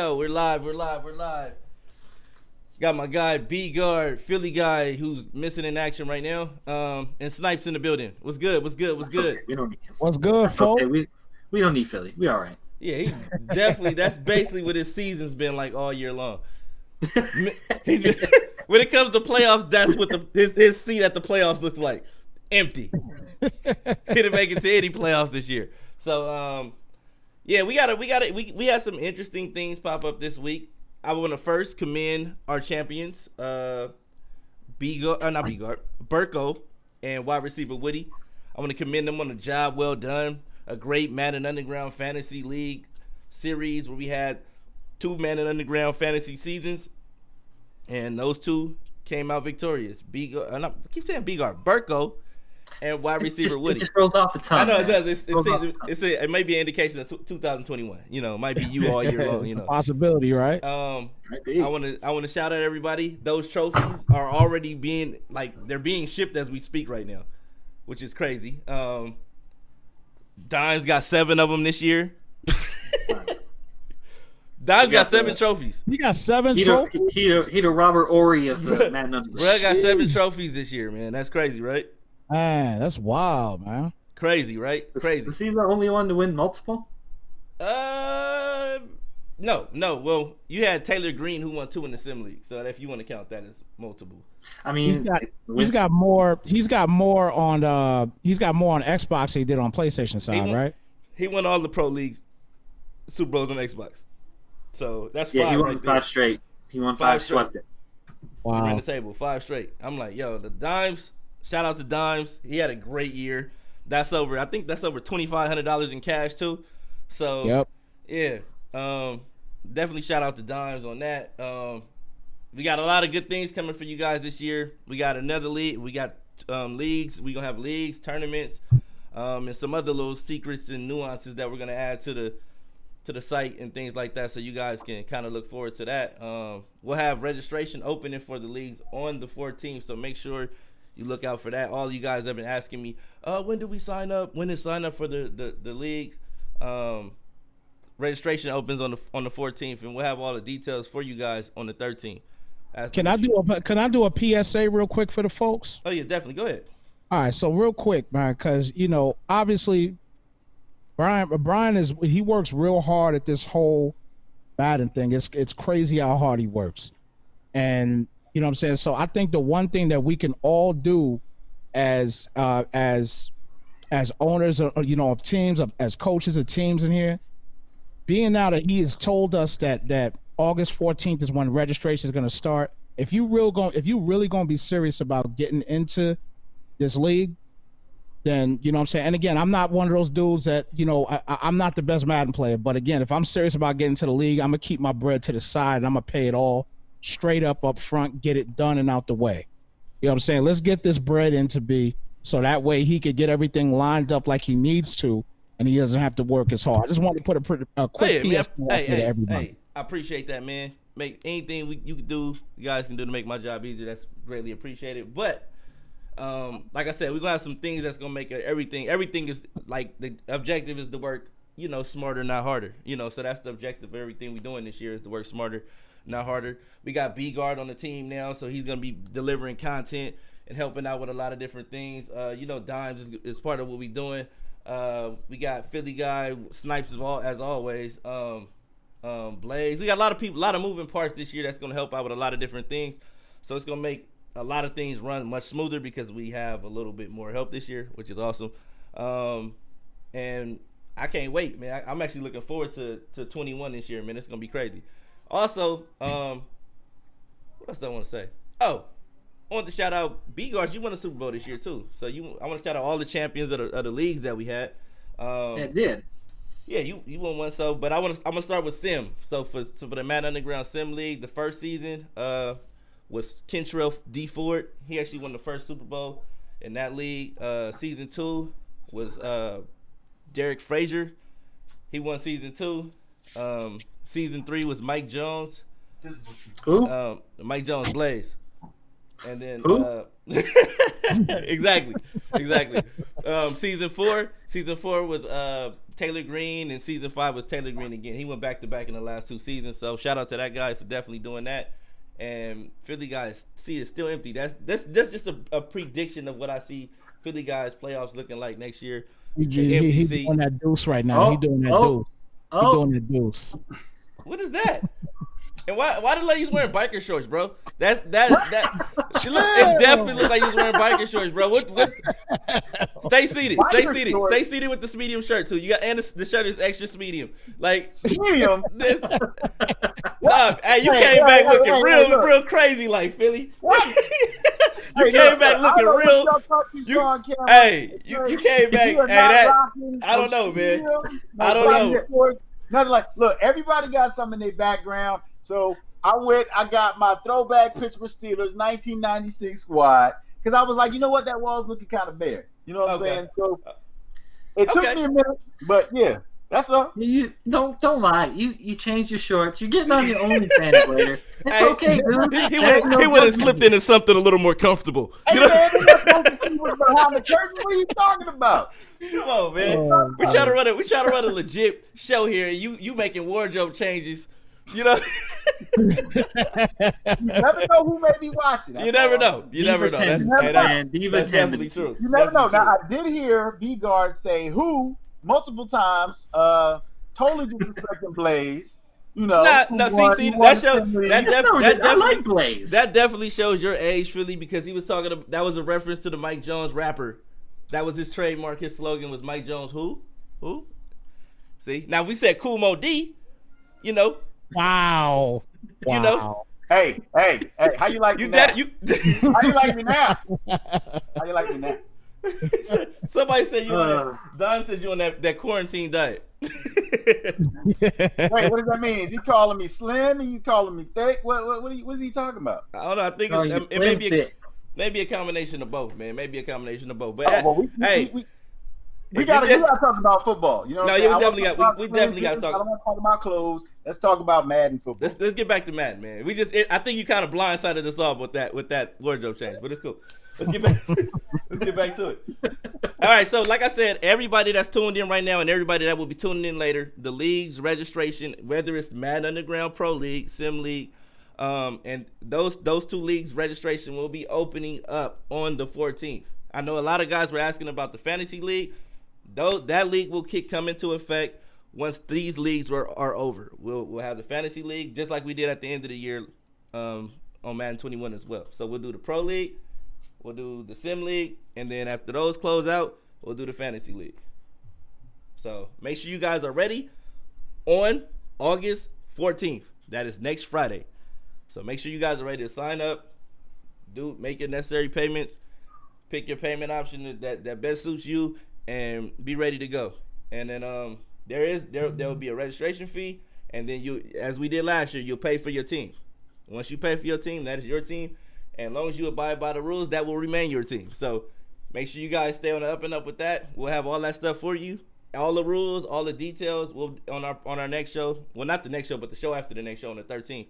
go. We're live. Got my guy B Gard, Philly guy, who's missing in action right now. And Snypz in the building. What's good? Okay. We don't need him. What's good, folks? Okay, we don't need Philly. We all right. Yeah, he definitely. That's basically what his season's been like all year long. He's been, when it comes to playoffs, that's what his seat at the playoffs looks like. Empty. He didn't make it to any playoffs this year. So yeah, we had some interesting things pop up this week. I want to first commend our champions, Burko and wide receiver Woody. I want to commend them on a job well done. A great Madden Underground Fantasy League series where we had 2 Madden Underground Fantasy seasons, and those 2 came out victorious. Burko and wide receiver Woody. It just rolls off the tongue. I know it does. It may be an indication of 2021. You know, it might be you all year long. You know, possibility, right? I want to shout out everybody. Those trophies are already being they're being shipped as we speak right now, which is crazy. Dimes got 7 of them this year. Dimes got 7 trophies. He got 7 trophies. He the Robert Ory of the Madden Underground. Bro got 7 trophies this year, man. That's crazy, right? Man, that's wild, man. Crazy, right? Crazy. Is he the only one to win multiple? No. Well, you had Taylor Green who won 2 in the Sim League, so if you want to count that as multiple. I mean, he's got more on Xbox than he did on PlayStation side, right? He won all the Pro Leagues, Super Bowls on Xbox. So that's 5. Yeah, he won right 5 there. straight. He won 5 swept it. Wow. Ran the table 5 straight. I'm like, yo, the Dimes. Shout out to Dimes. He had a great year. I think that's over $2,500 in cash too. So yep. Yeah. Definitely shout out to Dimes on that. We got a lot of good things coming for you guys this year. We got another league. We got leagues. We're gonna have leagues, tournaments, and some other little secrets and nuances that we're gonna add to the site and things like that, so you guys can kind of look forward to that. We'll have registration opening for the leagues on the 14th, so make sure you look out for that. All you guys have been asking me, when do we sign up? When is sign up for the leagues? Registration opens on the 14th, and we'll have all the details for you guys on the 13th. Can I do a PSA real quick for the folks? Oh yeah, definitely. Go ahead. All right, so real quick, man, because obviously Brian he works real hard at this whole Madden thing. It's crazy how hard he works, and you know what I'm saying. So I think the one thing that we can all do as owners of teams, as coaches of teams in here, being now that he has told us that August 14th is when registration is going to start. If you really going to be serious about getting into this league, then you know what I'm saying. And again, I'm not one of those dudes that I'm not the best Madden player, but again, if I'm serious about getting to the league, I'm gonna keep my bread to the side and I'm gonna pay it all straight up front, get it done and out the way. You know what I'm saying? Let's get this bread into B, so that way he could get everything lined up like he needs to, and he doesn't have to work as hard. I just wanted to put a quick PS to everybody. Hey, I appreciate that, man. Make anything you guys can do to make my job easier. That's greatly appreciated. But like I said, we're gonna have some things that's gonna make everything. Everything is like the objective is to work, smarter, not harder. So that's the objective of everything we're doing this year is to work smarter, not harder. We got B Gard on the team now, so he's gonna be delivering content and helping out with a lot of different things. Dimes is part of what we're doing. We got Philly guy Snypz as always. Blaze. We got a lot of people, a lot of moving parts this year that's gonna help out with a lot of different things. So it's gonna make a lot of things run much smoother because we have a little bit more help this year, which is awesome. And I can't wait, man. I'm actually looking forward to 21 this year, man. It's gonna be crazy. Also, what else do I want to say? Oh, I want to shout out B Guards. You won a Super Bowl this year too. So I want to shout out all the champions of the leagues that we had. It did. Yeah, you won one. So, but I'm gonna start with Sim. So for the Madden Underground Sim League, the first season was Kentrell D. Ford. He actually won the first Super Bowl in that league. Season 2 was Derek Frazier. He won season 2. Season 3 was Mike Jones. Who? Mike Jones, Blaze. And then Who? exactly. Season four was Taylor Green, and season 5 was Taylor Green again. He went back to back in the last 2 seasons. So shout out to that guy for definitely doing that. And Philly guys, see, it's still empty. That's just a prediction of what I see Philly guys playoffs looking like next year. He's doing that deuce right now. He's doing that deuce. He's doing that deuce. What is that? And why the ladies wearing biker shorts, bro? That it definitely looked like he was wearing biker shorts, bro. What? Stay seated with this medium shirt too. You got, and the shirt is extra medium. Like medium. Hey, you came back looking real crazy, like Philly. What? You came back looking real. You came back. Hey, I don't know, man. I don't know. Nothing like, look, everybody got something in their background. So I got my throwback Pittsburgh Steelers 1996 squad because I was like, you know what, that wall's looking kind of bare. You know what I'm saying? So it took me a minute, but yeah, that's all. You don't lie. You changed your shorts. You're getting on your OnlyFans later. It's okay, dude. He would have slipped into something a little more comfortable. Hey, man, behind the curtain. What are you talking about? Come on, man. We try to run a legit show here, and you making wardrobe changes. You know. You never know who may be watching. You never know. That's definitely true. You never know. Now, I did hear Gard say who multiple times, totally disrespecting Blaze. You know, see, that definitely shows your age, Philly, because he was talking. That was a reference to the Mike Jones rapper. That was his trademark. His slogan was Mike Jones. Who? See, now we said Cool Mo D. You know. Wow. You know. Hey, how you like me now? How you like me now? How you like me now? Somebody said you on that. Don said you on that quarantine diet. Wait, what does that mean? Is he calling me slim? Are you calling me thick? What is he talking about? I don't know. I think it may be maybe a combination of both, man. Maybe a combination of both. But we gotta talk about football. You know, we definitely got to talk. I don't want to talk about clothes. Let's talk about Madden football. Let's get back to Madden, man. I think you kind of blindsided us all with that wardrobe change, but it's cool. Let's get back to it. All right, so like I said, everybody that's tuned in right now and everybody that will be tuning in later, the league's registration, whether it's Madden Underground Pro League, Sim League, and those 2 leagues registration will be opening up on the 14th. I know a lot of guys were asking about the fantasy league. That league will come into effect once these leagues are over. We'll have the fantasy league just like we did at the end of the year on Madden 21 as well. So we'll do the Pro League, we'll do the Sim League, and then after those close out, we'll do the fantasy league. So make sure you guys are ready on August 14th. That is next Friday. So make sure you guys are ready to sign up, make your necessary payments, pick your payment option that best suits you, and be ready to go. And then there will be a registration fee, and then you, as we did last year, you'll pay for your team. Once you pay for your team, that is your team, and as long as you abide by the rules, that will remain your team. So make sure you guys stay on the up and up with that. We'll have all that stuff for you, all the rules, all the details. We'll on our next show. Well, not the next show, but the show after the next show on the 13th,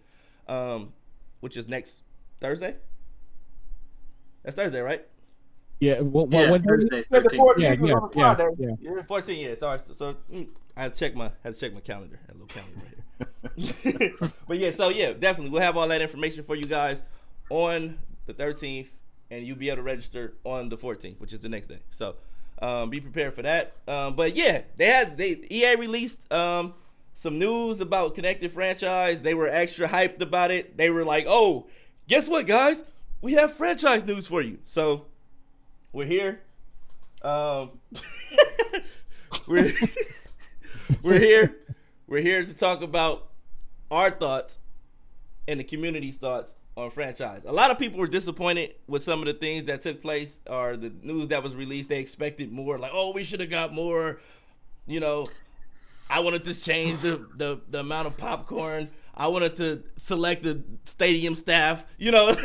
which is next Thursday. That's Thursday, right? Yeah, what Thursday? 14th. Yeah. 14, yeah. Sorry. So I had to check my calendar. I had a little calendar right here. But yeah, definitely we'll have all that information for you guys on the 13th, and you'll be able to register on the 14th, which is the next day. So be prepared for that. But yeah, EA released some news about Connected Franchise. They were extra hyped about it. They were like, "Oh, guess what, guys? We have franchise news for you." So we're here. We're here. We're here to talk about our thoughts and the community's thoughts on franchise. A lot of people were disappointed with some of the things that took place or the news that was released. They expected more, like, oh, we should have got more. You know, I wanted to change the amount of popcorn. I wanted to select the stadium staff. You know,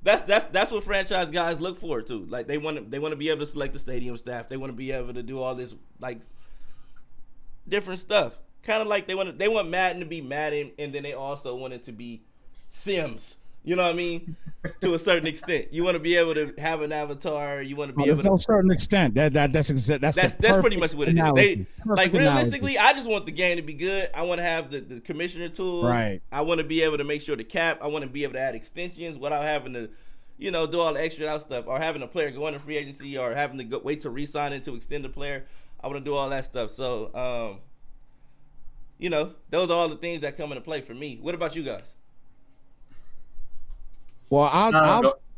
that's what franchise guys look forward to. Like they want to be able to select the stadium staff. They want to be able to do all this like different stuff. Kind of like they want Madden to be Madden, and then they also want it to be Sims. You know what I mean? To a certain extent, you want to be able to have an avatar. You want to be Well, able to to. a certain extent. That's Pretty much what it is. analogy. Like Perfect realistically, analogy. I just want the game to be good. I want to have the commissioner tools. Right. I want to be able to make sure the cap. I want to be able to add extensions without having to, do all the extra out stuff, or having a player go into free agency, or having to wait to re-sign it to extend the player. I want to do all that stuff. So, those are all the things that come into play for me. What about you guys? Well,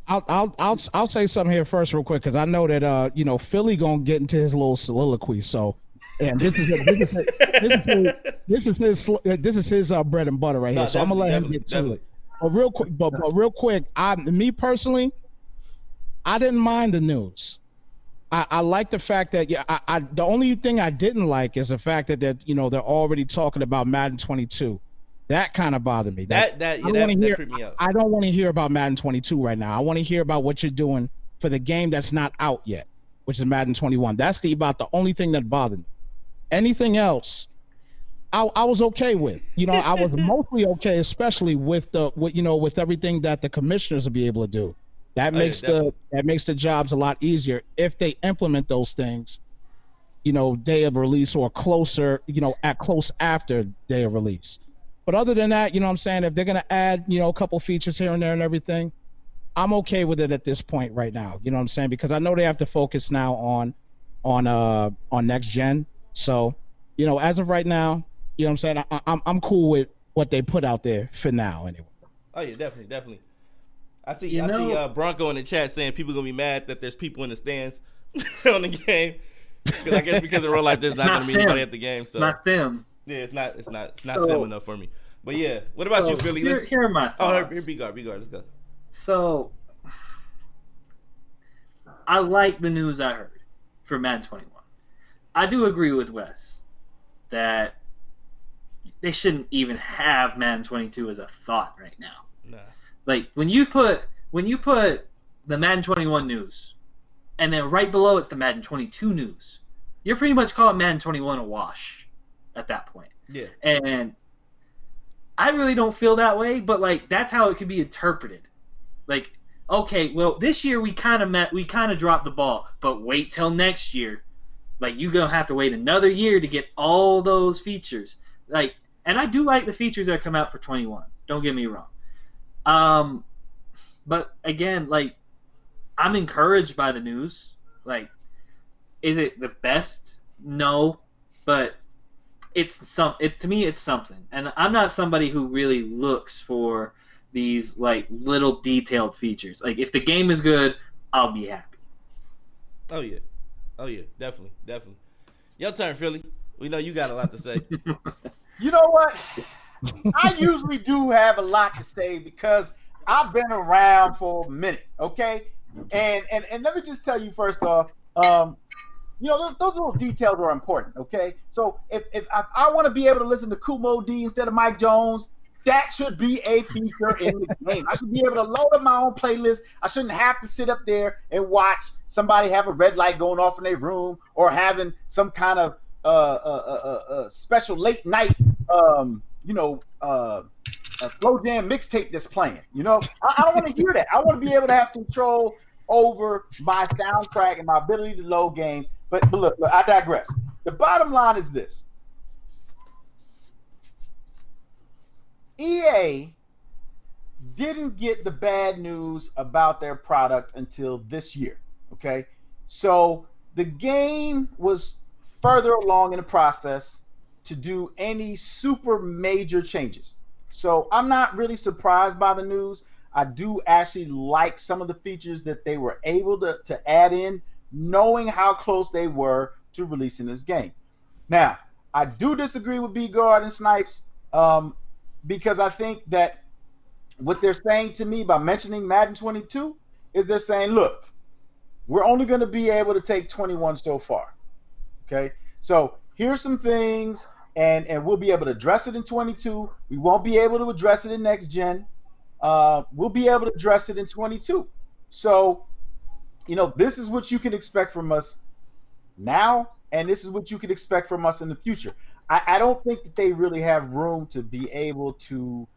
I'll say something here first, real quick, because I know that Philly gonna get into his little soliloquy. So, and this is his bread and butter right here. So I'm gonna let him get to it. But real quick, me personally, I didn't mind the news. I like the fact that the only thing I didn't like is the fact that they're already talking about Madden 22. That kind of bothered me. That creeped me out. I don't want to hear about Madden 22 right now. I want to hear about what you're doing for the game that's not out yet, which is Madden 21. That's about the only thing that bothered me. Anything else, I was okay with. I was mostly okay, especially with with everything that the commissioners will be able to do. That makes the jobs a lot easier if they implement those things. Day of release or closer, at close after day of release. But other than that, what I'm saying, if they're going to add, a couple features here and there and everything, I'm okay with it at this point right now. You know what I'm saying? Because I know they have to focus now on next gen. So, as of right now, what I'm saying, I'm cool with what they put out there for now anyway. Oh yeah, definitely. I see Bronco in the chat saying people going to be mad that there's people in the stands on the game. I guess because in real life there's not going to be anybody at the game. So not them. Yeah, it's not sim enough for me. But yeah, what about you, Philly? Here are my thoughts. Here, be guard. Let's go. So, I like the news I heard for Madden 21. I do agree with Wes that they shouldn't even have Madden 22 as a thought right now. Nah. Like when you put the Madden 21 news, and then right below it's the Madden 22 news, you're pretty much calling Madden 21 a wash at that point. Yeah. And I really don't feel that way, but like that's how it could be interpreted. Like, okay, well this year we kind of dropped the ball, but wait till next year. Like you're gonna have to wait another year to get all those features. Like, and I do like the features that come out for 21. Don't get me wrong. But again, like I'm encouraged by the news. Like, is it the best? No, but to me it's something. And I'm not somebody who really looks for these like little detailed features. Like if the game is good, I'll be happy. Oh yeah, definitely. Your turn, Philly. We know you got a lot to say. You know what? I usually do have a lot to say because I've been around for a minute, okay? And let me just tell you first off, those little details are important, okay? So if I want to be able to listen to Kumo D instead of Mike Jones, that should be a feature in the game. I should be able to load up my own playlist. I shouldn't have to sit up there and watch somebody have a red light going off in their room or having some kind of special late night, slow jam mixtape that's playing. I don't want to hear that. I want to be able to have control over my soundtrack and my ability to load games. But look, I digress. The bottom line is this. EA didn't get the bad news about their product until this year, okay? So the game was further along in the process to do any super major changes. So I'm not really surprised by the news. I do actually like some of the features that they were able to add in, knowing how close they were to releasing this game. Now, I do disagree with Gard and Snypz because I think that what they're saying to me by mentioning Madden 22 is they're saying, look, we're only going to be able to take 21 so far. Okay? So here's some things, and we'll be able to address it in 22. We won't be able to address it in next gen. We'll be able to address it in 22. So, this is what you can expect from us now, and this is what you can expect from us in the future. I don't think that they really have room to be able to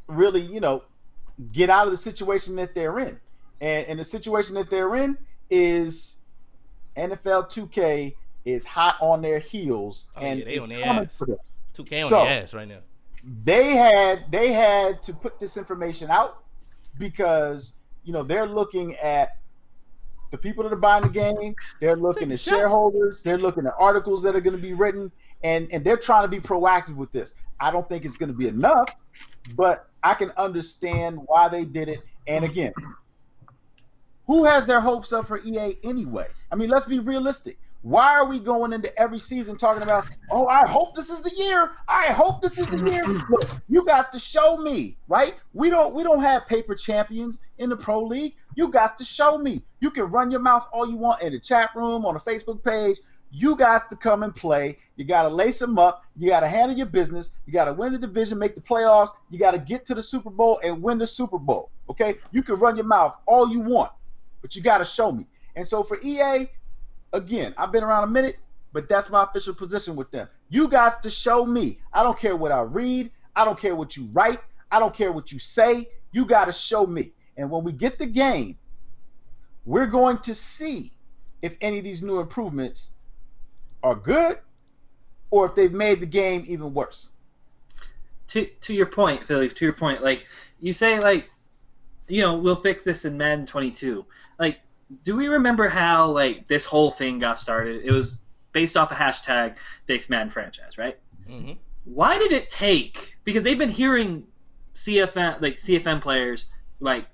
really, get out of the situation that they're in. And the situation that they're in is NFL 2K is hot on their heels, and they on their coming ass. for them. 2K on So, their ass right now. They had to put this information out because they're looking at the people that are buying the game, they're looking at shareholders, they're looking at articles that are going to be written, and they're trying to be proactive with this. I don't think it's going to be enough, but I can understand why they did it. And again, who has their hopes up for EA anyway? I mean, let's be realistic. Why are we going into every season talking about, oh, I hope this is the year. I hope this is the year. Look, you got to show me, right? We don't have paper champions in the pro league. You got to show me. You can run your mouth all you want in the chat room, on the Facebook page. You got to come and play. You got to lace them up. You got to handle your business. You got to win the division, make the playoffs. You got to get to the Super Bowl and win the Super Bowl, okay? You can run your mouth all you want, but you got to show me. And so for EA, again, I've been around a minute, but that's my official position with them. You guys to show me. I don't care what I read. I don't care what you write. I don't care what you say. You got to show me. And when we get the game, we're going to see if any of these new improvements are good or if they've made the game even worse. To your point, Philly, to your point, like, you say, like, we'll fix this in Madden 22. Like, do we remember how, like, this whole thing got started? It was based off a hashtag, Fix Madden Franchise, right? Mm-hmm. Why did it take, because they've been hearing CFM players, like,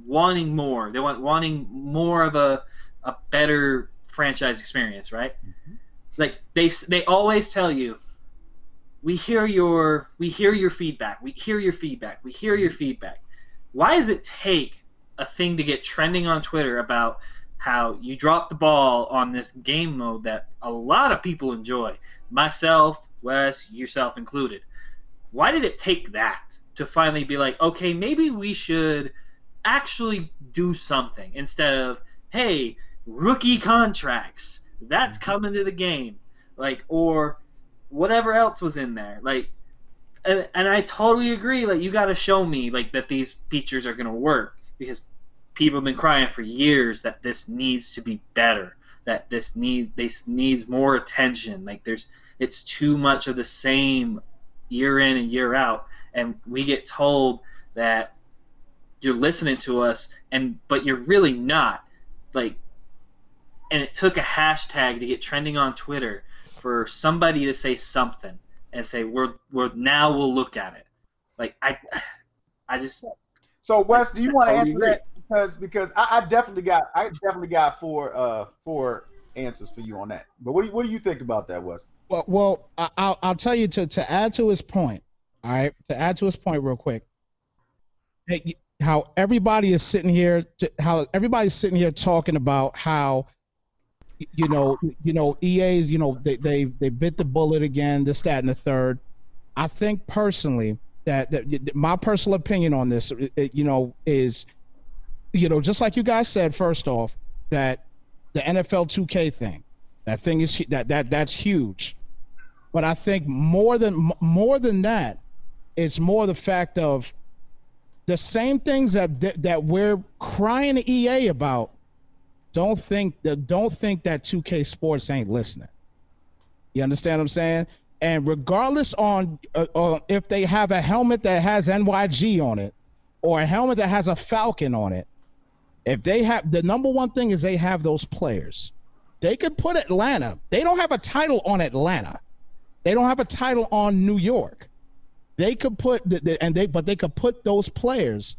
wanting more. They wanting more of a better franchise experience, right? Mm-hmm. Like, they always tell you, we hear your feedback. We hear your feedback. We hear your feedback. Why does it take a thing to get trending on Twitter about how you dropped the ball on this game mode that a lot of people enjoy, myself, Wes, yourself included? Why did it take that to finally be like, okay, maybe we should actually do something instead of, hey, rookie contracts, that's coming to the game, like, or whatever else was in there, like. And I totally agree. Like, you got to show me, like, that these features are gonna work, because people have been crying for years that this needs to be better, that this needs more attention. Like, it's too much of the same year in and year out, and we get told that you're listening to us, but you're really not. Like, and it took a hashtag to get trending on Twitter for somebody to say something and say we'll look at it. Like, I just. So Wes, do you want to answer that? Because I definitely got four answers for you on that. But what do you think about that, Wes? Well, I'll tell you to add to his point. All right, to add to his point real quick. How everybody's sitting here talking about how EA's, they bit the bullet again, this, that, and the third. I think personally that my personal opinion on this, is, just like you guys said, first off, that the NFL 2K thing, that thing is that's huge. But I think more than that, it's more the fact of the same things that we're crying to EA about. Don't think that 2K Sports ain't listening. You understand what I'm saying? And regardless on if they have a helmet that has NYG on it or a helmet that has a Falcon on it, if they have, the number one thing is they have those players. They could put Atlanta. They don't have a title on Atlanta. They don't have a title on New York. They could put but they could put those players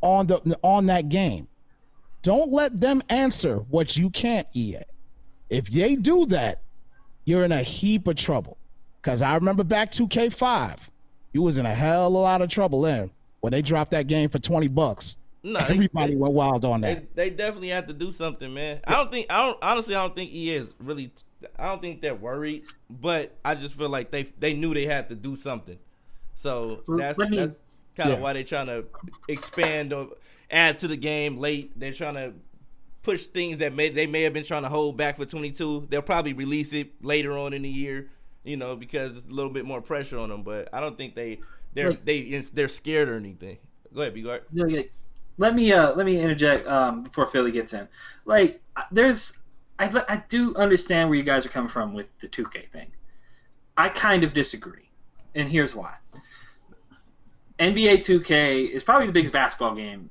on that game. Don't let them answer what you can't, EA. If they do that, you're in a heap of trouble. Because I remember back 2K5, you was in a hell of a lot of trouble there when they dropped that game for $20. No, everybody went wild on that. They definitely have to do something, man. I don't think EA is really. I don't think they're worried, but I just feel like they knew they had to do something. So that's kind of why they're trying to expand or add to the game late. They're trying to push things that they may have been trying to hold back for 22. They'll probably release it later on in the year, because it's a little bit more pressure on them. But I don't think they they're scared or anything. Go ahead, Gard. Let me interject before Philly gets in. Like, I do understand where you guys are coming from with the 2K thing. I kind of disagree, and here's why. NBA 2K is probably the biggest basketball game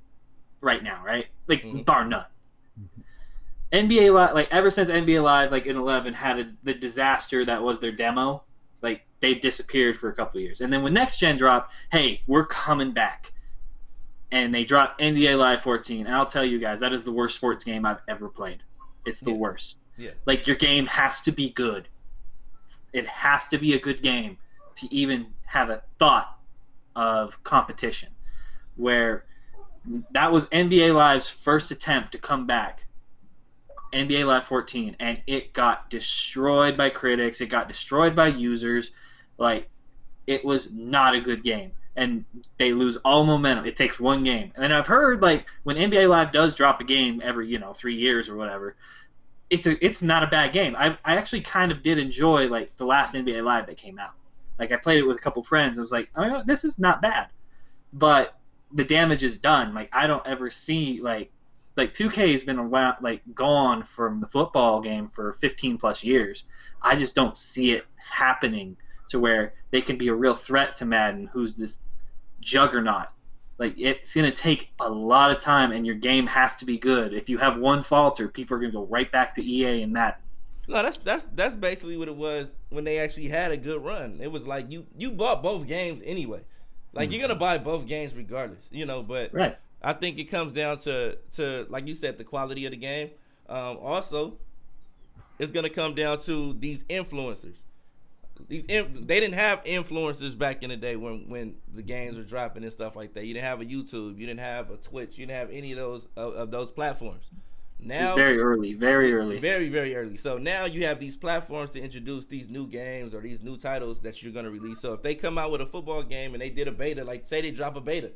right now, right? Like, bar none. NBA Live, like, ever since NBA Live, like, in 11 had the disaster that was their demo, like, they disappeared for a couple of years. And then when Next Gen dropped, hey, we're coming back. And they dropped NBA Live 14. And I'll tell you guys, that is the worst sports game I've ever played. It's the worst. Yeah. Like, your game has to be good. It has to be a good game to even have a thought of competition. Where that was NBA Live's first attempt to come back. NBA Live 14, and it got destroyed by critics. It got destroyed by users. Like, it was not a good game, and they lose all momentum. It takes one game, and I've heard, like, when NBA Live does drop a game every 3 years or whatever, it's not a bad game. I actually kind of did enjoy, like, the last NBA Live that came out. Like, I played it with a couple friends. I was like, oh, this is not bad, but the damage is done. Like, I don't ever see like 2K has been gone from the football game for 15 plus years. I just don't see it happening to where they can be a real threat to Madden, who's this juggernaut. Like, it's going to take a lot of time, and your game has to be good. If you have one falter, people are going to go right back to EA and Madden. No, that's basically what it was when they actually had a good run. It was like you bought both games anyway. Like, you're gonna buy both games regardless, but right. I think it comes down to like you said, the quality of the game. Also, it's gonna come down to these influencers. They didn't have influencers back in the day when the games were dropping and stuff like that. You didn't have a YouTube, you didn't have a Twitch, you didn't have any of those of those platforms. Now, it's very early. Very, very early. So now you have these platforms to introduce these new games or these new titles that you're going to release. So if they come out with a football game and they did a beta, like say they drop a beta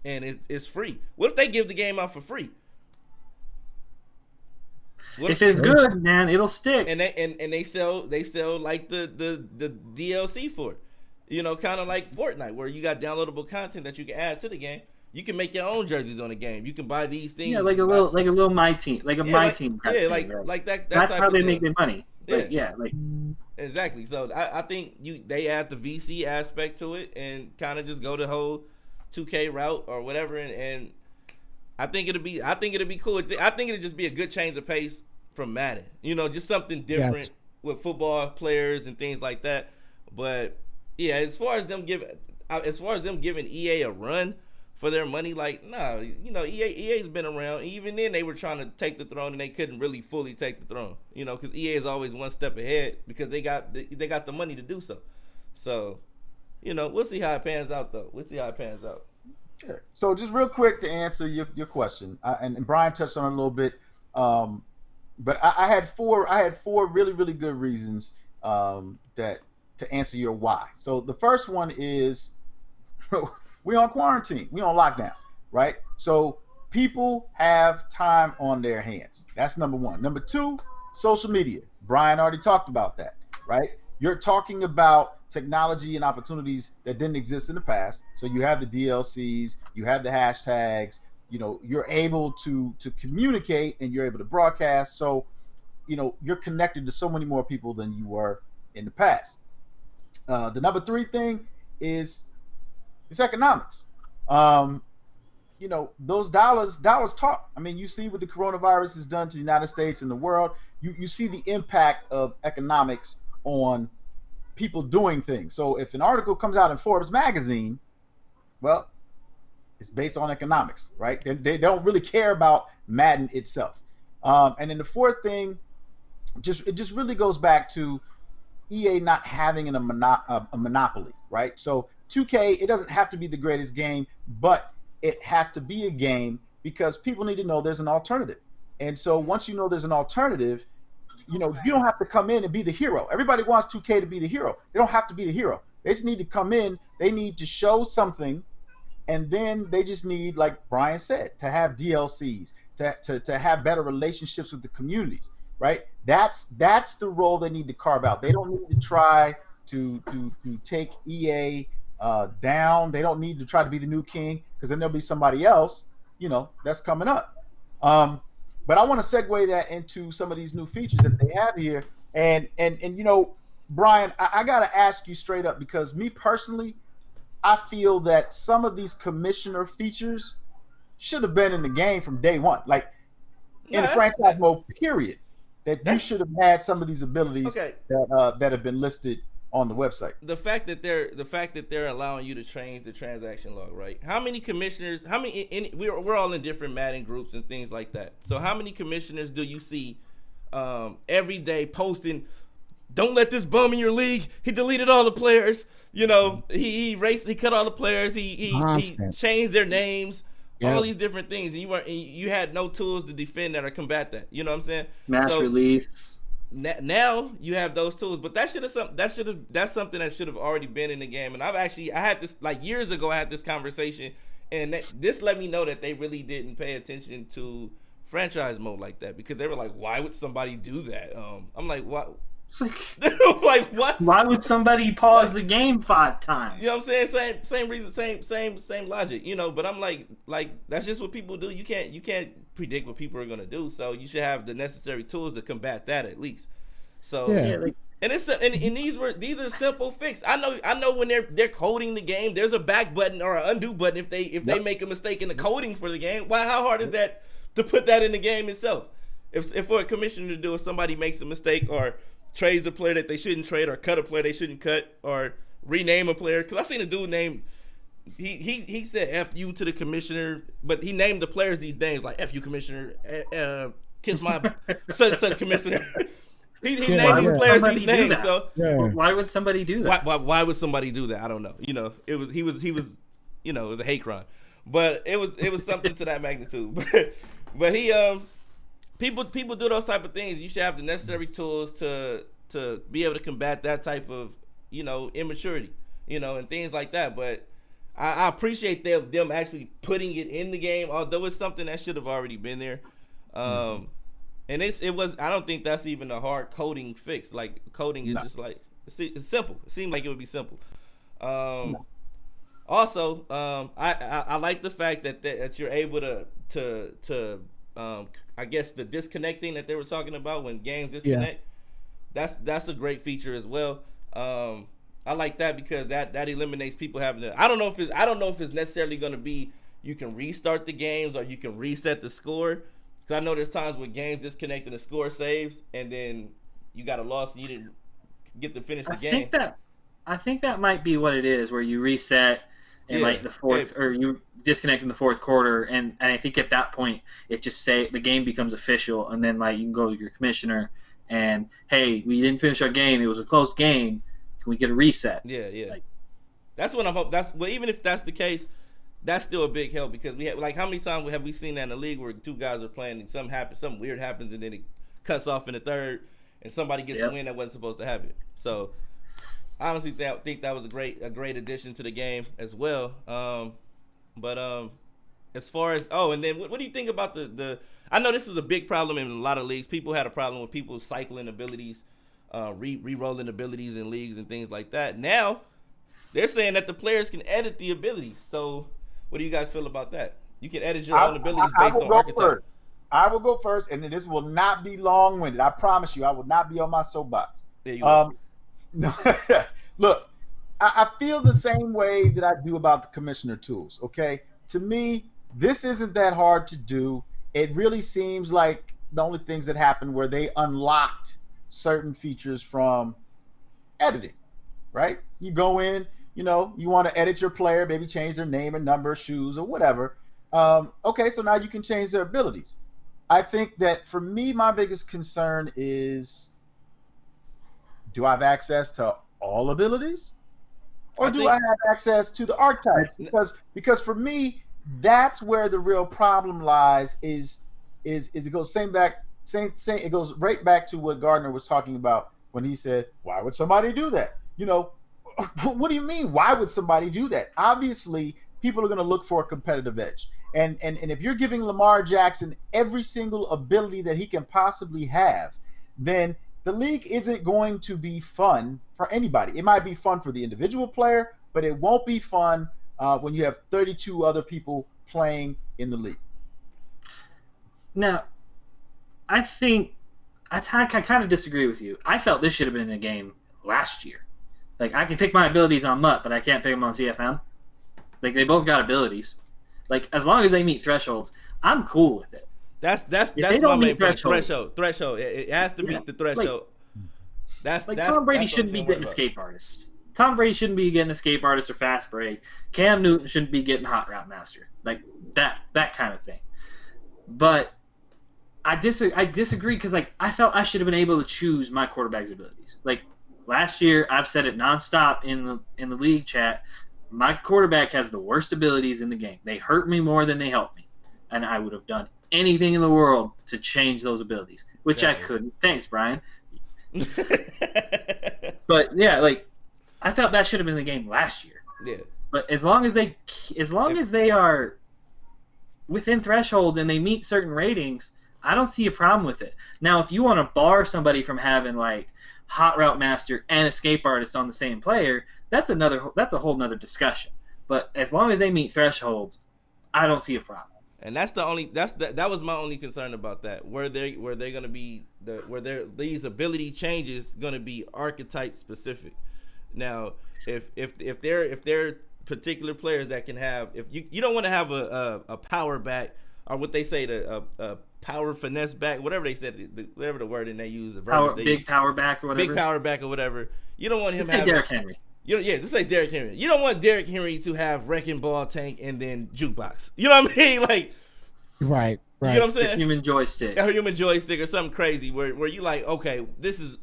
and it's free. What if they give the game out for free? If it's good, man, it'll stick. And they sell like the DLC for it. Kind of like Fortnite, where you got downloadable content that you can add to the game. You can make your own jerseys on the game. You can buy these things. Yeah, like a little My Team, like a My Team. Yeah, like that. That's how they make their money. Yeah. Exactly. So I think they add the VC aspect to it and kind of just go the whole 2K route or whatever, and I think it'll be cool. I think it'll just be a good change of pace from Madden. Just something different with football players and things like that. But yeah, as far as them giving EA a run for their money, like, nah, EA's been around. Even then, they were trying to take the throne, and they couldn't really fully take the throne, because EA is always one step ahead because they got the money to do so. So, we'll see how it pans out, though. Yeah. So just real quick to answer your question, and Brian touched on it a little bit, but I had four really, really good reasons that to answer your why. So the first one is we on quarantine. We on lockdown, right? So people have time on their hands. That's number one. Number two, social media. Brian already talked about that, right? You're talking about technology and opportunities that didn't exist in the past. So you have the DLCs, you have the hashtags, you're able to communicate and you're able to broadcast. So, you're connected to so many more people than you were in the past. The number three thing is it's economics. Those dollars talk. I mean, you see what the coronavirus has done to the United States and the world. You see the impact of economics on people doing things. So if an article comes out in Forbes magazine, well, it's based on economics, right? They don't really care about Madden itself. And then the fourth thing, it just really goes back to EA not having a monopoly, right? So 2K, it doesn't have to be the greatest game, but it has to be a game because people need to know there's an alternative. And so once you know there's an alternative, you don't have to come in and be the hero. Everybody wants 2K to be the hero. They don't have to be the hero. They just need to come in. They need to show something, and then they just need, like Brian said, to have DLCs, to have better relationships with the communities, right? That's the role they need to carve out. They don't need to try to take EA down. They don't need to try to be the new king, because then there'll be somebody else, that's coming up. But I want to segue that into some of these new features that they have here. And Brian, I got to ask you straight up, because me personally, I feel that some of these commissioner features should have been in the game from day one. Like, in the franchise mode, period. That you should have had some of these abilities that have been listed on the website. The fact that they're allowing you to change the transaction log, right? How many commissioners? We're all in different Madden groups and things like that. So how many commissioners do you see every day posting, "Don't let this bum in your league. He deleted all the players. He cut all the players. He changed their names." Yep. All these different things, and you had no tools to defend that or combat that. You know what I'm saying? Mass release. Now you have those tools, but that's something that should have already been in the game. And I had this like years ago. I had this conversation, and this let me know that they really didn't pay attention to franchise mode like that, because they were like, "Why would somebody do that?" I'm like, "What?" Like what? Why would somebody pause the game 5 times? You know what I'm saying? Same reason, same logic. But I'm like that's just what people do. You can't predict what people are gonna do. So you should have the necessary tools to combat that at least. So and these are simple fixes. I know when they're coding the game, there's a back button or an undo button if they make a mistake in the coding for the game. How hard is that to put that in the game itself? If for a commissioner to do, if somebody makes a mistake or trades a player that they shouldn't trade, or cut a player they shouldn't cut, or rename a player. Because I seen a dude named, he said F you to the commissioner, but he named the players these names, like F you commissioner, kiss my such commissioner. he named these players these names. So why would somebody do that? Why would somebody do that? I don't know. He was it was a hate crime, but it was something to that magnitude. But he People do those type of things. You should have the necessary tools to be able to combat that type of immaturity, and things like that. But I appreciate them actually putting it in the game, although it's something that should have already been there. And it was. I don't think that's even a hard coding fix. Like coding is just like it's simple. It seemed like it would be simple. Also, I like the fact that you're able to I guess the disconnecting that they were talking about when games disconnect, that's a great feature as well. I like that because that eliminates people having to. I don't know if it's necessarily going to be you can restart the games or you can reset the score, because I know there's times when games disconnect and the score saves and then you got a loss and you didn't get to finish the game. I think that might be what it is, where you reset in like the fourth, or you disconnect in the fourth quarter, and I think at that point it just the game becomes official, and then like you can go to your commissioner and, hey, we didn't finish our game, it was a close game, can we get a reset? That's what I'm hoping. Even if that's the case, that's still a big help, because we have, like, how many times have we seen that in the league where two guys are playing and something weird happens and then it cuts off in the third and somebody gets a win that wasn't supposed to happen. So I honestly think that was a great addition to the game as well. But as far as and then what do you think about the? I know this was a big problem in a lot of leagues. People had a problem with people cycling abilities, re-rolling abilities in leagues and things like that. Now they're saying that the players can edit the abilities. So what do you guys feel about that? You can edit your own abilities based on archetype. I will go first, and this will not be long-winded. I promise you, I will not be on my soapbox. There you go. Look, I feel the same way that I do about the commissioner tools, okay? To me, this isn't that hard to do. It really seems like the only things that happened where they unlocked certain features from editing, right? You go in, you want to edit your player, maybe change their name and number, shoes, or whatever. Okay, so now you can change their abilities. I think that for me, my biggest concern is, do I have access to all abilities, or do I have access to the archetypes? Because for me, that's where the real problem lies. Is it goes it goes right back to what Gardner was talking about when he said, "Why would somebody do that?" What do you mean? Why would somebody do that? Obviously, people are going to look for a competitive edge, and if you're giving Lamar Jackson every single ability that he can possibly have, then the league isn't going to be fun for anybody. It might be fun for the individual player, but it won't be fun when you have 32 other people playing in the league. Now, I think I kind of disagree with you. I felt this should have been a game last year. Like, I can pick my abilities on MUT, but I can't pick them on CFM. Like, they both got abilities. Like, as long as they meet thresholds, I'm cool with it. That's my main point. Threshold. It has to meet the threshold. Tom Brady shouldn't be getting escape artists. Tom Brady shouldn't be getting escape artist or fast break. Cam Newton shouldn't be getting hot route master. Like that kind of thing. But I disagree because like I felt I should have been able to choose my quarterback's abilities. Like last year, I've said it nonstop in the league chat. My quarterback has the worst abilities in the game. They hurt me more than they help me, and I would have done anything in the world to change those abilities, which I couldn't. Thanks, Brian. But yeah, like I felt that should have been the game last year. Yeah. But as long as they are within thresholds and they meet certain ratings, I don't see a problem with it. Now, if you want to bar somebody from having like hot route master and escape artist on the same player, that's a whole nother discussion. But as long as they meet thresholds, I don't see a problem. And that was my only concern about that. Where they're gonna be these ability changes gonna be archetype specific. Now, if they're particular players that can have, if you don't want to have a power back or what they say a power finesse back, whatever they said, whatever the wording they use, power back or whatever. Big power back or whatever. You don't want him to have Derrick Henry. Just say Derrick Henry. You don't want Derrick Henry to have wrecking ball tank and then jukebox. You know what I mean? Like, right. You know what I'm saying? A human joystick. A human joystick or something crazy where you like, okay, this is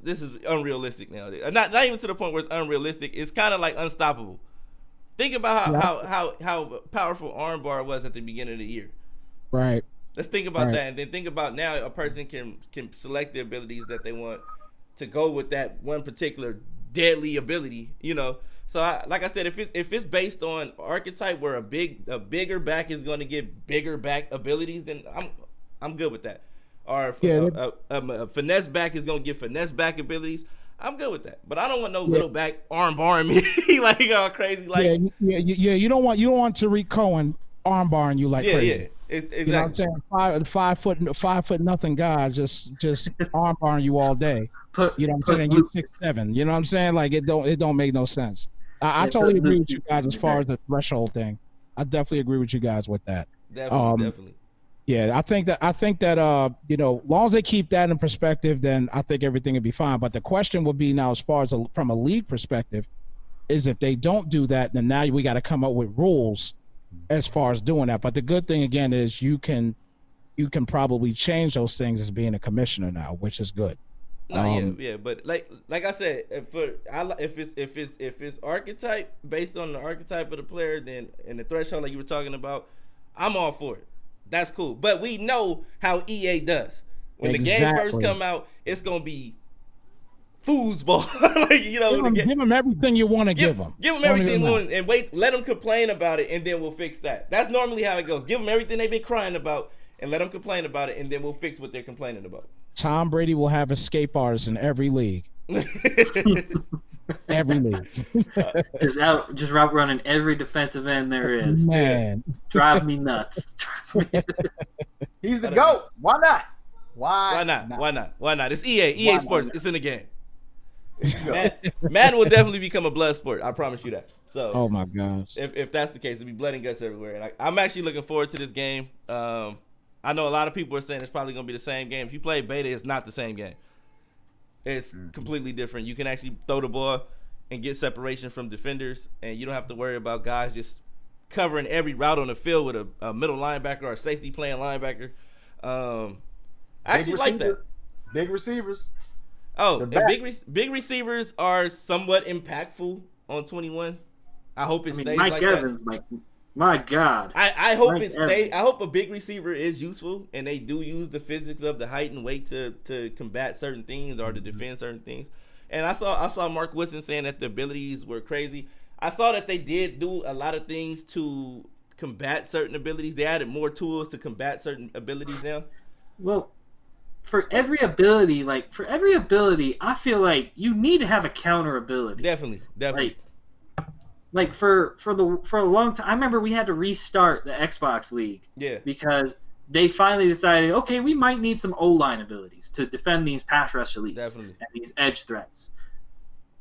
unrealistic now. Not even to the point where it's unrealistic. It's kind of like unstoppable. Think about how powerful armbar was at the beginning of the year. Right. Let's think about that, and then think about now a person can select the abilities that they want to go with that one particular deadly ability, you know. So like I said, if it's based on archetype where a bigger back is going to get bigger back abilities, then I'm good with that. Or if a finesse back is going to get finesse back abilities, I'm good with that. But I don't want no little back arm barring me like all crazy. Like you don't want Tariq Cohen arm barring you like crazy. Yeah. It's exactly. You know what I'm saying? 5 foot nothing guy just arm barring you all day. You know what I'm saying? You 6'7". You know what I'm saying? Like it don't make no sense. I totally agree with you guys as far as the threshold thing. I definitely agree with you guys with that. Definitely. Yeah, I think that you know, as long as they keep that in perspective, then I think everything will be fine. But the question will be now, as far as from a league perspective, is if they don't do that, then now we got to come up with rules as far as doing that. But the good thing again is you can probably change those things as being a commissioner now, which is good. But like I said, if it's archetype based on the archetype of the player, then in the threshold like you were talking about, I'm all for it. That's cool. But we know how EA does. When the game first come out, it's gonna be foosball. Like, you know, give them everything you want to give them. Give them everything and wait. Let them complain about it, and then we'll fix that. That's normally how it goes. Give them everything they've been crying about, and let them complain about it, and then we'll fix what they're complaining about. Tom Brady will have escape artists in every league. Every league. just route running every defensive end there is. Man, drive me nuts. He's the GOAT. Why not? Why not? It's EA Sports. It's in the game. Madden will definitely become a blood sport. I promise you that. So, oh my gosh, if that's the case, it'll be blood and guts everywhere. And I'm actually looking forward to this game. I know a lot of people are saying it's probably going to be the same game. If you play beta, it's not the same game. It's completely different. You can actually throw the ball and get separation from defenders, and you don't have to worry about guys just covering every route on the field with a middle linebacker or a safety playing linebacker. I actually like that. Big receivers. Oh, and big receivers are somewhat impactful on 21. I hope it stays Mike like Evans, that. My God. I hope it stays. I hope a big receiver is useful, and they do use the physics of the height and weight to combat certain things or to defend certain things. And I saw Mark Woodson saying that the abilities were crazy. I saw that they did do a lot of things to combat certain abilities. They added more tools to combat certain abilities now. Well, for every ability, I feel like you need to have a counter ability. Definitely. Like, like for a long time. I remember we had to restart the Xbox League. Yeah. Because they finally decided, okay, we might need some O-line abilities to defend these pass rush elites Definitely. and these edge threats.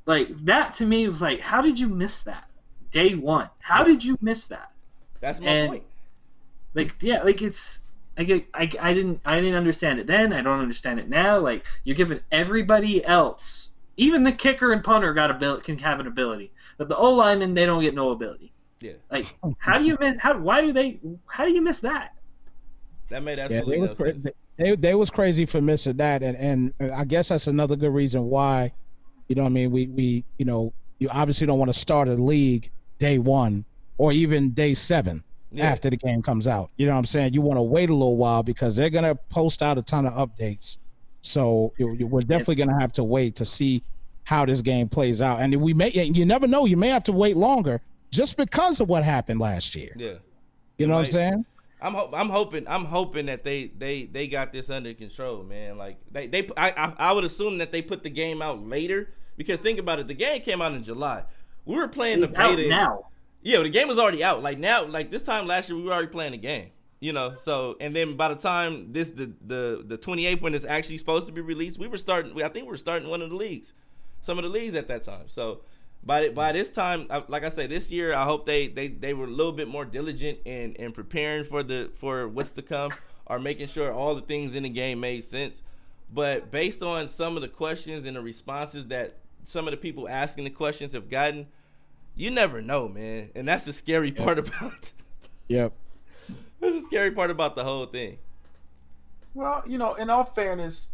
Like, that to me was like, how did you miss that? Day one. How did you miss that? That's my point. Like, yeah, like it's I didn't understand it then. I don't understand it now. Like, you're giving everybody else, even the kicker and punter can have an ability, but the O-linemen, they don't get no ability. Yeah. Like, how do you miss that? That made absolutely no sense. They was crazy for missing that, and I guess that's another good reason why, you know what I mean, we you know, you obviously don't want to start a league day one or even day 7 after the game comes out. You know what I'm saying? You want to wait a little while because they're going to post out a ton of updates. So we're definitely going to have to wait to see how this game plays out. And you never know, you may have to wait longer just because of what happened last year. Yeah. You know what I'm saying? I'm hoping that they got this under control, man. Like I would assume that they put the game out later, because think about it, the game came out in July. We were playing the beta now. Yeah, the game was already out. Like now, like this time last year, we were already playing the game. You know, so and then by the time the 28th, when it's actually supposed to be released, I think we were starting one of the leagues, some of the leagues at that time. So by this time, like I say, this year, I hope they were a little bit more diligent in preparing for what's to come, or making sure all the things in the game made sense. But based on some of the questions and the responses that some of the people asking the questions have gotten, you never know, man. And that's the scary part about it. Yep. That's the scary part about the whole thing. Well, you know, in all fairness,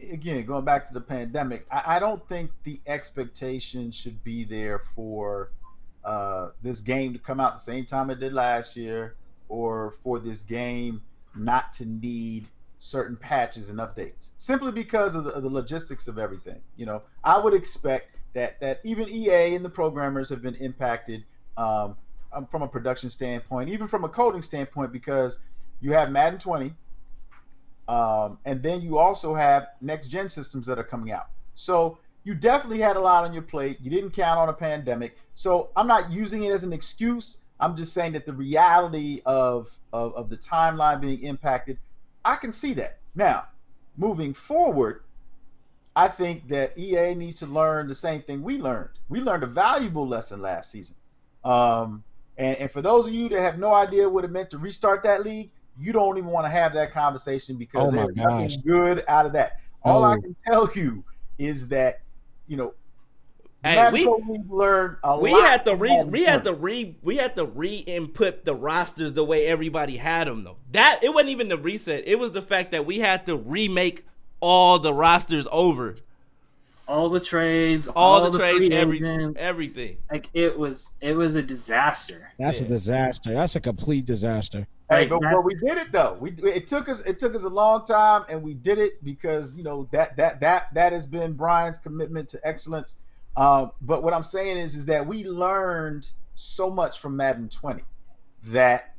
again, going back to the pandemic, I don't think the expectation should be there for this game to come out the same time it did last year, or for this game not to need certain patches and updates, simply because of the logistics of everything. You know, I would expect that even EA and the programmers have been impacted from a production standpoint, even from a coding standpoint, because you have Madden 20, and then you also have next gen systems that are coming out. So you definitely had a lot on your plate. You didn't count on a pandemic. So I'm not using it as an excuse. I'm just saying that the reality of the timeline being impacted, I can see that. Now, moving forward, I think that EA needs to learn the same thing we learned. We learned a valuable lesson last season. And for those of you that have no idea what it meant to restart that league, you don't even want to have that conversation, because there's nothing good out of that. All I can tell you is that, you know, we learned a lot. We had to re-input the rosters the way everybody had them, though. That it wasn't even the reset. It was the fact that we had to remake all the rosters over. All the trades, everything. Like it was a disaster. That's a disaster. That's a complete disaster. Hey, but we did it though. It took us a long time, and we did it because, you know, that has been Brian's commitment to excellence. But what I'm saying is that we learned so much from Madden 20 that,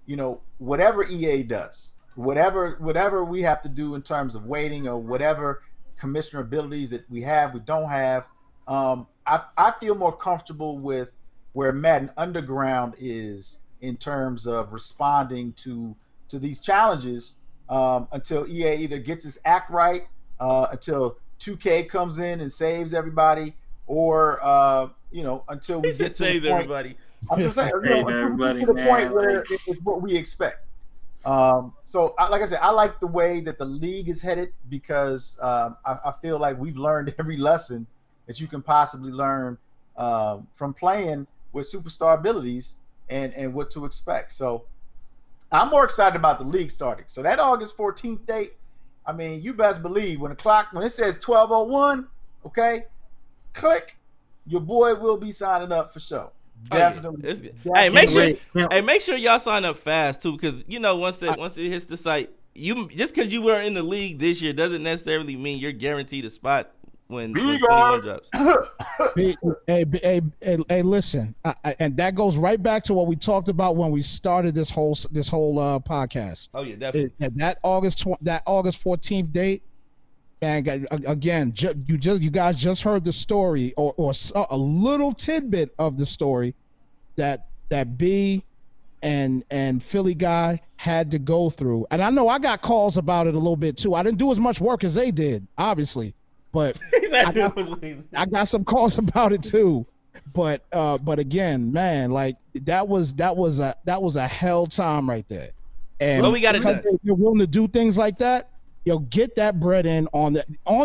you know, whatever EA does, whatever we have to do in terms of waiting, or whatever commissioner abilities that we don't have, I feel more comfortable with where Madden Underground is in terms of responding to these challenges, until EA either gets its act right, until 2K comes in and saves everybody, or you know, until we get to save everybody. I'm just saying, you know, to the point where it's what we expect. So like I said, I like the way that the league is headed, because I feel like we've learned every lesson that you can possibly learn from playing with superstar abilities and what to expect. So I'm more excited about the league starting. So that August 14th date, I mean, you best believe when it says 12:01, okay, click, your boy will be signing up for sure. Definitely. Hey, make sure y'all sign up fast too, because you know once it hits the site, just because you were in the league this year doesn't necessarily mean you're guaranteed a spot when 21 drops. Hey, listen, and that goes right back to what we talked about when we started this whole podcast. Oh yeah, definitely. That August 14th date. Man, again, you guys just heard the story, or a little tidbit of the story that B and Philly guy had to go through. And I know I got calls about it a little bit too. I didn't do as much work as they did, obviously, but I got some calls about it too. But again, man, like that was a hell time right there. And well, we got it done. You're willing to do things like that. Get that bread in on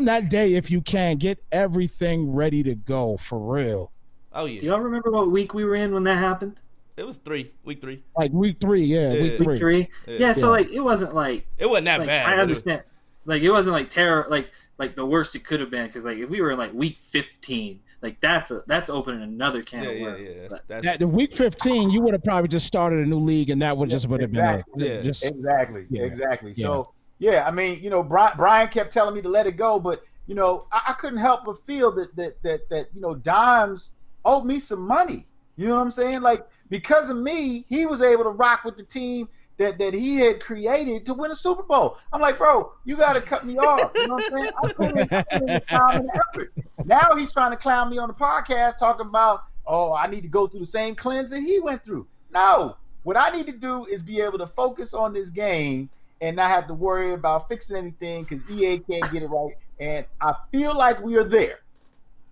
that day if you can. Get everything ready to go for real. Oh yeah. Do y'all remember what week we were in when that happened? It was week 3. Like week 3, yeah. Week 3. Week 3. Yeah, so like it wasn't that bad. I understand. Like it wasn't like terror, like the worst it could have been, because like if we were in like week 15, like that's opening another can of worms. That's the week 15, you would have probably just started a new league, and that would just would have been exactly. So yeah, I mean, Brian kept telling me to let it go, but I couldn't help but feel that Dimes owed me some money. You know what I'm saying? Like, because of me, he was able to rock with the team that he had created to win a Super Bowl. I'm like, bro, you got to cut me off. You know what I'm saying? I put in the time and effort. Now he's trying to clown me on the podcast talking about, oh, I need to go through the same cleanse that he went through. No. What I need to do is be able to focus on this game and not have to worry about fixing anything because EA can't get it right. And I feel like we are there.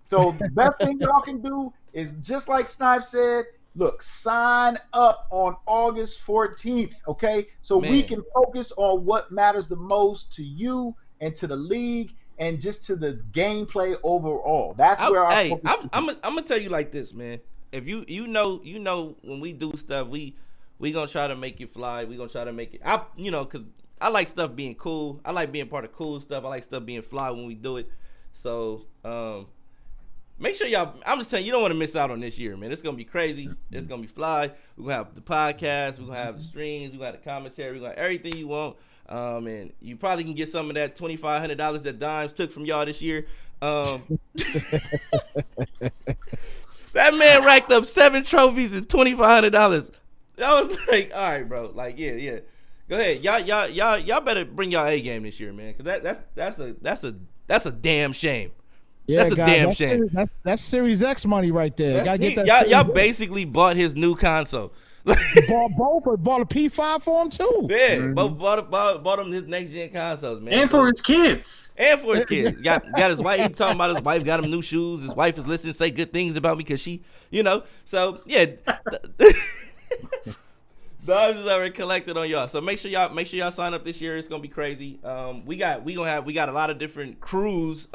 So the best thing y'all can do is, just like Snypz said, look, sign up on August 14th, okay? So we can focus on what matters the most to you and to the league and just to the gameplay overall. That's where our focus is. I'm gonna tell you like this, man. If you know when we do stuff, we gonna try to make it fly. We gonna try to make it. Because I like stuff being cool. I like being part of cool stuff. I like stuff being fly when we do it. So make sure y'all, I'm just telling you, don't want to miss out on this year, man. It's going to be crazy. It's going to be fly. We're going to have the podcast. We're going to have the streams. We're going to have the commentary. We're going to have everything you want. And you probably can get some of that $2,500 that Dimes took from y'all this year. That man racked up 7 trophies and $2,500. I was like, all right, bro. Like, yeah. Go ahead. Y'all better bring y'all A game this year, man. Because that's a damn shame. Yeah, that's a guys, damn shame. That's Series X money right there. Gotta get that. Y'all basically bought his new console. Bought a P5 for him too. Yeah, bought him his next gen consoles, man. And for his kids. Got his wife. He talking about his wife got him new shoes. His wife is listening, say good things about me because she, So yeah. Dogs is already collected on y'all, so make sure y'all sign up this year. It's gonna be crazy. We got a lot of different crews.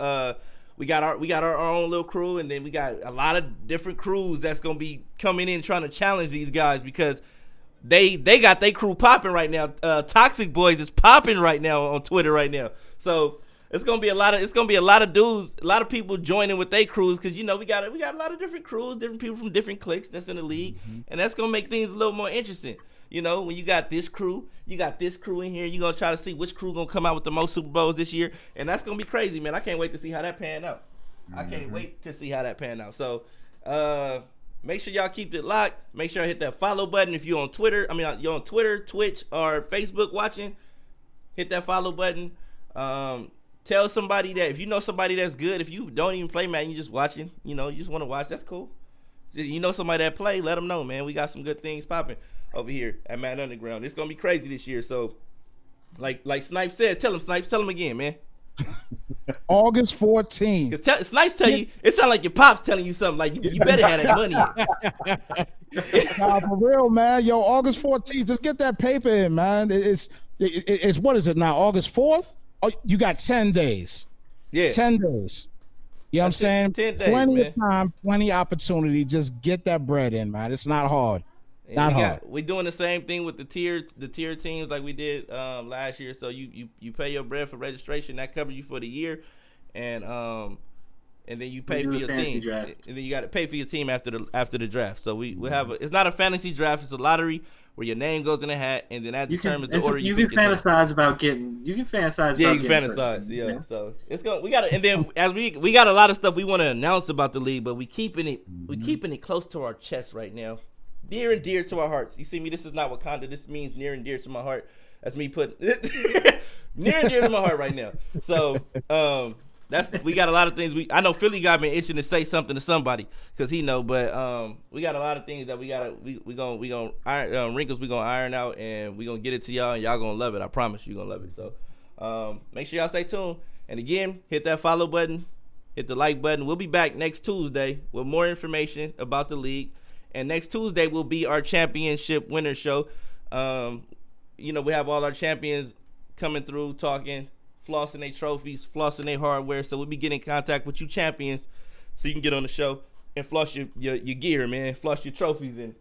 We got our own little crew, and then we got a lot of different crews that's gonna be coming in trying to challenge these guys because they got their crew popping right now. Toxic Boys is popping right now on Twitter right now. So it's gonna be a lot of dudes, a lot of people joining with their crews because we got a lot of different crews, different people from different cliques that's in the league, and that's gonna make things a little more interesting. When you got this crew, you got this crew in here, you're going to try to see which crew going to come out with the most Super Bowls this year. And that's going to be crazy, man. I can't wait to see how that pan out. So make sure y'all keep it locked. Make sure I hit that follow button. If you're on Twitter, you're on Twitter, Twitch, or Facebook watching, hit that follow button. Tell somebody that if you know somebody that's good, if you don't even play Madden, you just watching, you just want to watch, that's cool. Somebody that play, let them know, man. We got some good things popping over here at Madden Underground. It's gonna be crazy this year. So, like Snypz said, tell him again, man. August 14th. Because Snypz tell you, it sounds like your pops telling you something. Like you better have that money. Nah, for real, man. Yo, August 14th. Just get that paper in, man. It's what is it now? August 4th? Oh, you got 10 days. Yeah, 10 days. You know what I'm saying? 10 days, plenty of time, plenty opportunity. Just get that bread in, man. It's not hard. We're doing the same thing with the tier teams like we did last year. So you pay your bread for registration, that covers you for the year, and then you pay for your team, draft. And then you got to pay for your team after the draft. So we have it's not a fantasy draft, it's a lottery where your name goes in a hat, and then that determines the order you pick. You can fantasize about getting. Yeah, So it's going. We got to, and then as we got a lot of stuff we want to announce about the league, but we keeping it close to our chest right now. Near and dear to our hearts. You see me? This is not Wakanda. This means near and dear to my heart. That's me putting near and dear to my heart right now. So we got a lot of things. I know Philly got been itching to say something to somebody because he know, but we got a lot of things that we gonna iron wrinkles we gonna iron out, and we gonna get it to y'all, and y'all gonna love it. I promise you gonna love it. So make sure y'all stay tuned, and again, hit that follow button, hit the like button. We'll be back next Tuesday with more information about the league, and next Tuesday will be our championship winner show. You know, we have all our champions coming through talking, flossing their trophies, flossing their hardware. So we'll be getting in contact with you champions so you can get on the show and floss your gear, man. Floss your trophies, and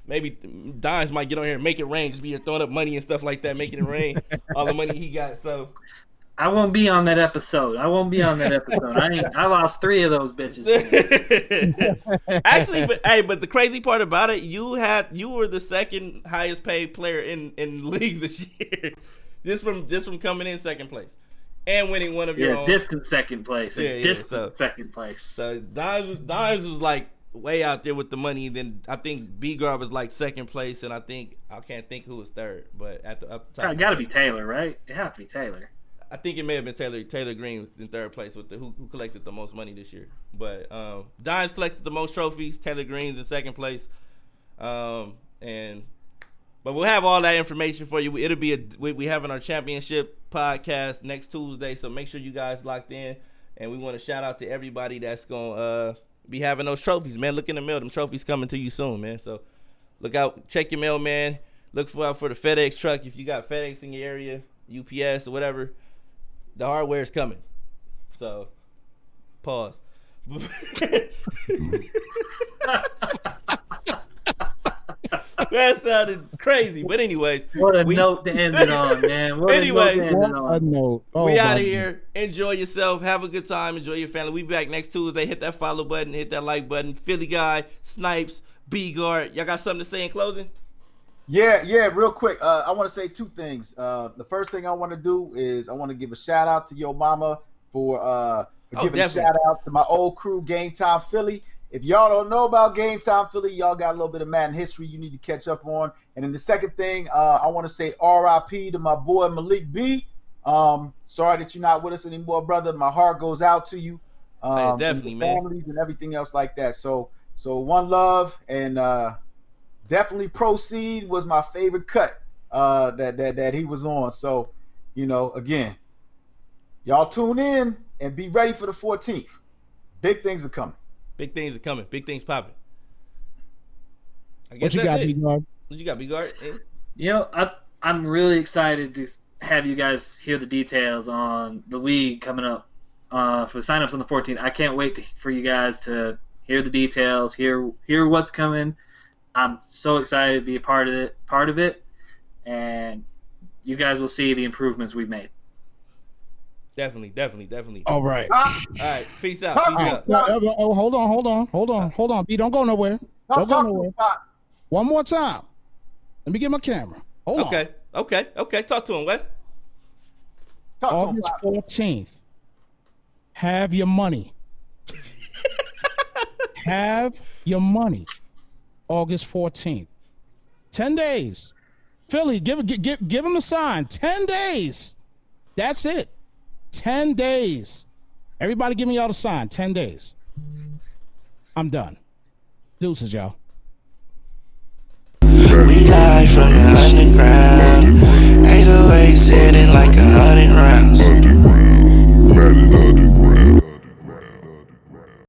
maybe Dimes might get on here and make it rain. Just be here throwing up money and stuff like that, making it rain. All the money he got. So I won't be on that episode. I lost 3 of those bitches. Actually, but the crazy part about it, you were the second highest paid player in leagues this year. just from coming in second place and winning one of your own. Distant second place. Second place. So Dimes was like way out there with the money. Then I think Gard was like second place, and I can't think who was third. But at the top, it got to be Taylor, right? It had to be Taylor. I think it may have been Taylor Green in third place with who collected the most money this year. But Dimes collected the most trophies. Taylor Green's in second place. But we'll have all that information for you. It'll be we having our championship podcast next Tuesday, so make sure you guys locked in. And we want to shout out to everybody that's gonna be having those trophies, man. Look in the mail. Them trophies coming to you soon, man. So look out, check your mail, man. Look out for the FedEx truck. If you got FedEx in your area, UPS or whatever, the hardware is coming. So pause. That sounded crazy, but anyways, what a note to end it on, man. What a note. Oh, we out of here. Enjoy yourself. Have a good time. Enjoy your family. We back next Tuesday. Hit that follow button. Hit that like button. Philly guy, Snypz, Gard. Y'all got something to say in closing? Yeah. Real quick. I want to say 2 things. The first thing I want to do is I want to give a shout out to your mama for giving a shout out to my old crew, Game Time Philly. If y'all don't know about Game Time Philly, y'all got a little bit of Madden history you need to catch up on. And then the second thing, I want to say RIP to my boy Malik B. Sorry that you're not with us anymore, brother. My heart goes out to you. Definitely, man. Families and everything else like that. So one love, and definitely Proceed was my favorite cut that he was on. So, again, y'all tune in and be ready for the 14th. Big things are coming. Big things are coming. Big things popping. What you got, B-Gard? What you got, B-Gard? I'm really excited to have you guys hear the details on the league coming up for the signups on the 14th. I can't wait for you guys to hear the details, hear what's coming. I'm so excited to be a part of it, and you guys will see the improvements we've made. Definitely. All right. Peace out. Hold on. B, don't go nowhere. Don't go nowhere. One more time. Let me get my camera. Hold on. Okay. Talk to him, Wes. August 14th. Have your money. Have your money. August 14th. 10 days. Philly, give him a sign. 10 days. That's it. 10 days. Everybody give me y'all the sign. 10 days. I'm done. Deuces, y'all. We live from the underground. 808 hitting like 100 rounds.